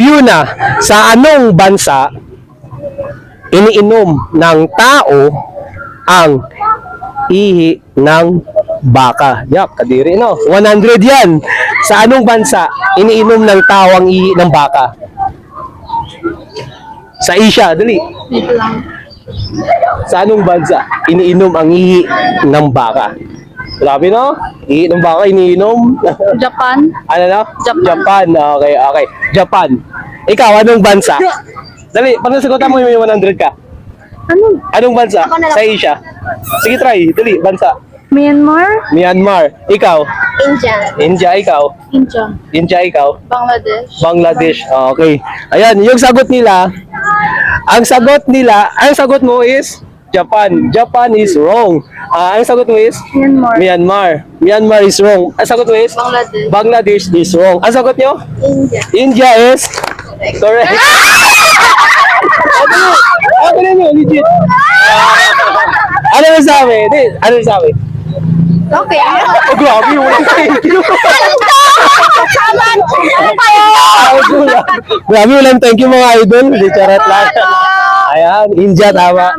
Yuna, sa anong bansa iniinom ng tao ang ihi ng baka? Yak, kadiri no. 100 yan. Sa anong bansa iniinom ng tao ang ihi ng baka? Sa Asia, dali. Dito lang. Sa anong bansa iniinom ang ihi ng baka? Grabe no? Ihi ng baka iniinom. Japan. Ano no? Japan. Japan. Okay, okay. Japan. Ikaw, anong bansa? Dali, pag nasagutan mo yung 100 ka. Ano? Anong bansa? Ako na lang. Sa Asia. Sige, try. Dali, bansa. Myanmar. Myanmar. Ikaw. India. India, ikaw. India. India, ikaw. Bangladesh. Bangladesh. Okay. Ayan, yung sagot nila, ang sagot mo is Japan. Japan is wrong. Ang sagot mo is Myanmar. Myanmar. Myanmar is wrong. Ang sagot mo is Bangladesh. Bangladesh is wrong. Ang sagot nyo? India. India is correct. Ako na nyo, legit. Ano na sabi? Ano na sabi? Okay. Oh, grabe, walang thank you. Grabe, walang thank you mga idol. Di charot lang. Ayan, India, tama.